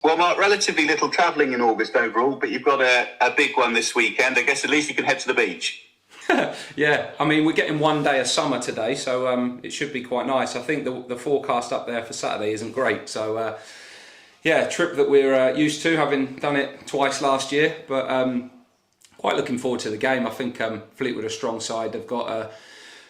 Well, Mark, relatively little travelling in August overall, but you've got a big one this weekend. I guess at least you can head to the beach. Yeah, I mean, we're getting 1 day of summer today, so it should be quite nice. I think the forecast up there for Saturday isn't great, so yeah, trip that we're used to, having done it twice last year, but quite looking forward to the game. I think Fleetwood are a strong side. They've got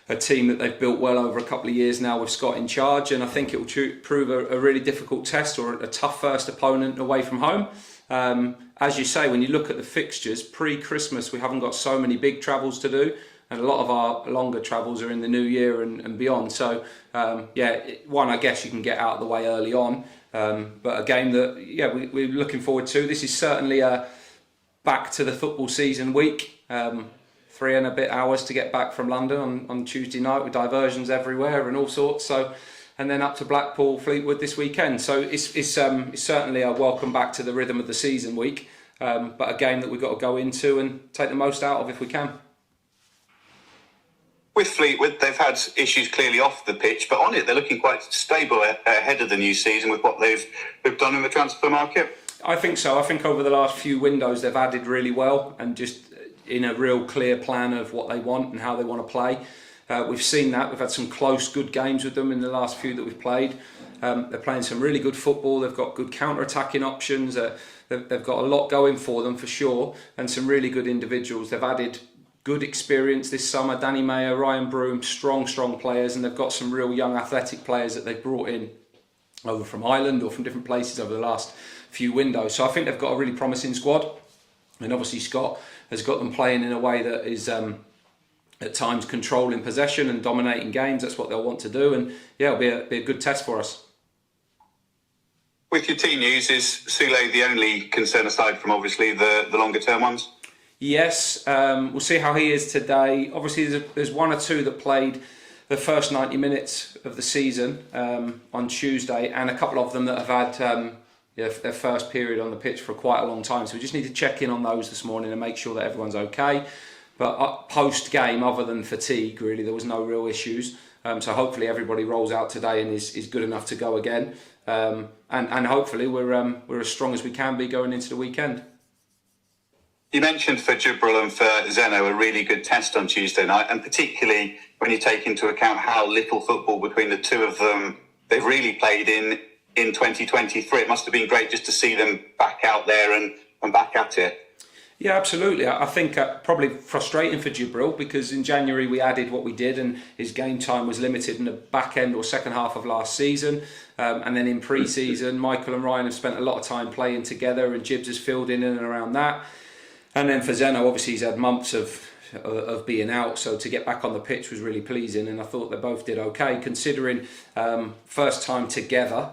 a team that they've built well over a couple of years now with Scott in charge, and I think it will prove a really difficult test, or a tough first opponent away from home. As you say, when you look at the fixtures, pre-Christmas we haven't got so many big travels to do, and a lot of our longer travels are in the new year and beyond. So yeah, one, I guess you can get out of the way early on, but a game that we're looking forward to. This is certainly a back to the football season week. 3 and a bit hours to get back from London on Tuesday night with diversions everywhere and all sorts. So, and then up to Blackpool, Fleetwood this weekend. So it's certainly a welcome back to the rhythm of the season week, but a game that we've got to go into and take the most out of if we can. With Fleetwood, they've had issues clearly off the pitch, but on it they're looking quite stable ahead of the new season with what they've done in the transfer market. I think so. I think over the last few windows they've added really well, and just in a real clear plan of what they want and how they want to play. We've seen that. We've had some close, good games with them in the last few that we've played. They're playing some really good football. They've got good counter-attacking options. They've got a lot going for them for sure, and some really good individuals. They've added good experience this summer. Danny Mayer, Ryan Broom, strong players, and they've got some real young athletic players that they've brought in over from Ireland or from different places over the last few windows. So I think they've got a really promising squad, and obviously Scott has got them playing in a way that is at times controlling possession and dominating games. That's what they'll want to do, and yeah, it'll be a good test for us. With your team news, is Sule the only concern aside from obviously the longer term ones? Yes, we'll see how he is today. Obviously there's 1 or 2 that played the first 90 minutes of the season on Tuesday, and a couple of them that have had their first period on the pitch for quite a long time. So we just need to check in on those this morning and make sure that everyone's okay. But post-game, other than fatigue, really, there was no real issues. So hopefully everybody rolls out today and is good enough to go again. And hopefully we're as strong as we can be going into the weekend. You mentioned for Jibril and for Zeno a really good test on Tuesday night, and particularly when you take into account how little football between the two of them they've really played in 2023. It must have been great just to see them back out there and back at it. Yeah, absolutely. I think probably frustrating for Jibril, because in January we added what we did and his game time was limited in the back end or second half of last season. And then in pre-season, Michael and Ryan have spent a lot of time playing together, and Jibbs has filled in and around that. And then for Zeno, obviously he's had months of being out, so to get back on the pitch was really pleasing, and I thought they both did okay considering first time together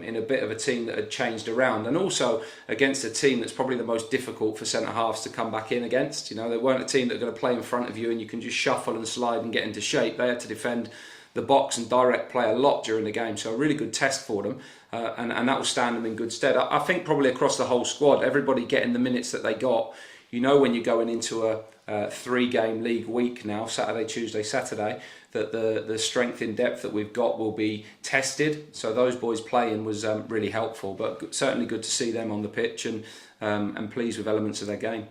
in a bit of a team that had changed around, and also against a team that's probably the most difficult for centre halves to come back in against. You know, they weren't a team that are going to play in front of you and you can just shuffle and slide and get into shape. They had to defend the box and direct play a lot during the game, so a really good test for them, and that will stand them in good stead. I think probably across the whole squad, everybody getting the minutes that they got. You know, when you're going into a 3-game league week now, Saturday, Tuesday, Saturday, that the strength in depth that we've got will be tested. So those boys playing was really helpful, but certainly good to see them on the pitch, and pleased with elements of their game.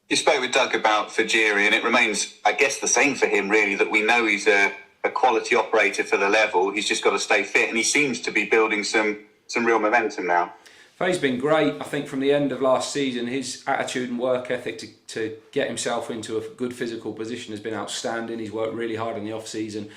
You spoke with Doug about Fajiri, and it remains, I guess, the same for him really, that we know he's a quality operator for the level. He's just got to stay fit, and he seems to be building some real momentum now. Faye's been great. I think from the end of last season, his attitude and work ethic to get himself into a good physical position has been outstanding. He's worked really hard in the off-season,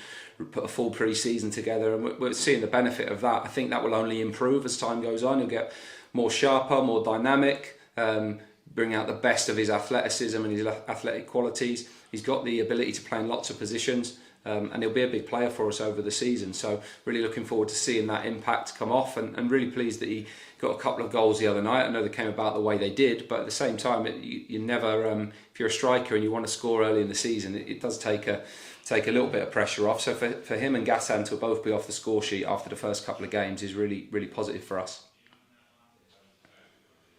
put a full pre-season together, and we're seeing the benefit of that. I think that will only improve as time goes on. He'll get more sharper, more dynamic, bring out the best of his athleticism and his athletic qualities. He's got the ability to play in lots of positions. And he'll be a big player for us over the season, so really looking forward to seeing that impact come off, and really pleased that he got a couple of goals the other night. I know they came about the way they did, but at the same time, you never, if you're a striker and you want to score early in the season, it does take a little bit of pressure off. So for him and Gassan to both be off the score sheet after the first couple of games is really positive for us.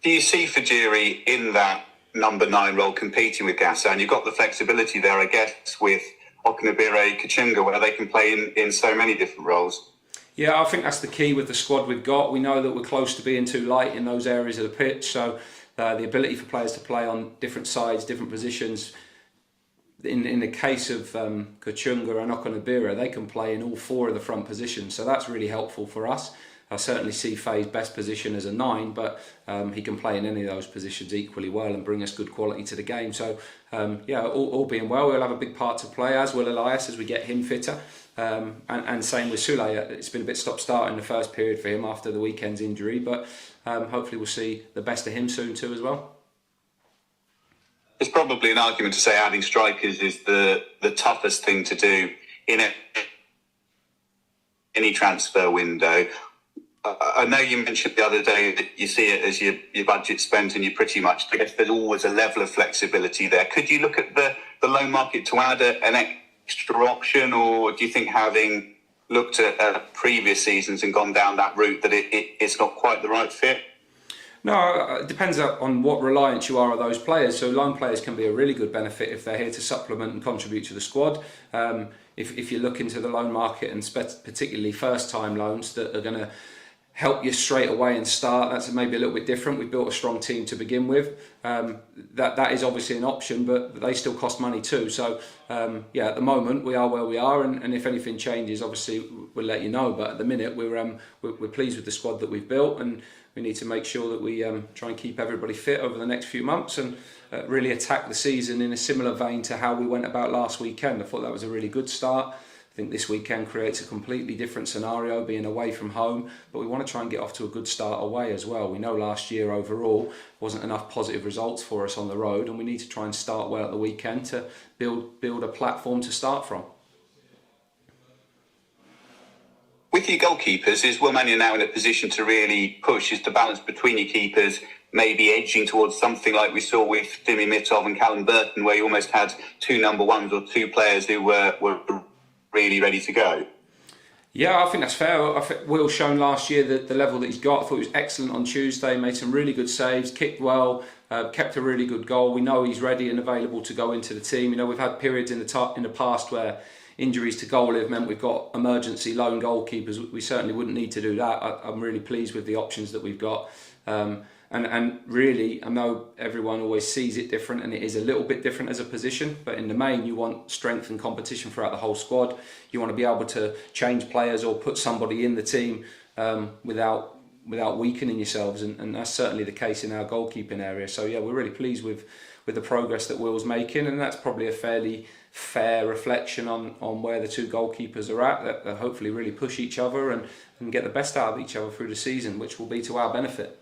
Do you see Fajiri in that number 9 role competing with Gassan? You've got the flexibility there, I guess, with Okunabire, Kachunga, where they can play in so many different roles. Yeah, I think that's the key with the squad we've got. We know that we're close to being too light in those areas of the pitch, so the ability for players to play on different sides, different positions. In the case of Kachunga and Okonobira, they can play in all 4 of the front positions, so that's really helpful for us. I certainly see Faye's best position as a 9, but he can play in any of those positions equally well and bring us good quality to the game. So yeah, all being well, we'll have a big part to play, as will Elias, as we get him fitter. And same with Sule. It's been a bit stop-start in the first period for him after the weekend's injury, but hopefully we'll see the best of him soon too as well. There's probably an argument to say adding strikers is the toughest thing to do in any transfer window. I know you mentioned the other day that you see it as your budget spent and you pretty much, I guess there's always a level of flexibility there. Could you look at the loan market to add an extra option, or do you think, having looked at previous seasons and gone down that route, that it's not quite the right fit? No, it depends on what reliance you are on those players. So loan players can be a really good benefit if they're here to supplement and contribute to the squad. If you look into the loan market, and particularly first-time loans that are going to help you straight away and start, that's maybe a little bit different. We've built a strong team to begin with. That is obviously an option, but they still cost money too. So yeah, at the moment we are where we are, and if anything changes, obviously we'll let you know. But at the minute we're pleased with the squad that we've built, and we need to make sure that we try and keep everybody fit over the next few months and really attack the season in a similar vein to how we went about last weekend. I thought that was a really good start. I think this weekend creates a completely different scenario, being away from home, but we want to try and get off to a good start away as well. We know last year overall wasn't enough positive results for us on the road, and we need to try and start well at the weekend to build a platform to start from. With your goalkeepers, is Wilmania now in a position to really push? Is the balance between your keepers maybe edging towards something like we saw with Dimi Mitov and Callum Burton, where you almost had 2 number ones or 2 players who were really ready to go? Yeah, I think that's fair. I think Will's shown last year that the level that he's got. I thought he was excellent on Tuesday, made some really good saves, kicked well, kept a really good goal. We know he's ready and available to go into the team. You know, we've had periods in the past where injuries to goalie have meant we've got emergency loan goalkeepers. We certainly wouldn't need to do that. I'm really pleased with the options that we've got. And really, I know everyone always sees it different, and it is a little bit different as a position, but in the main you want strength and competition throughout the whole squad. You want to be able to change players or put somebody in the team without weakening yourselves, and that's certainly the case in our goalkeeping area. So yeah, we're really pleased with the progress that Will's making, and that's probably a fairly fair reflection on where the 2 goalkeepers are at, that hopefully really push each other and get the best out of each other through the season, which will be to our benefit.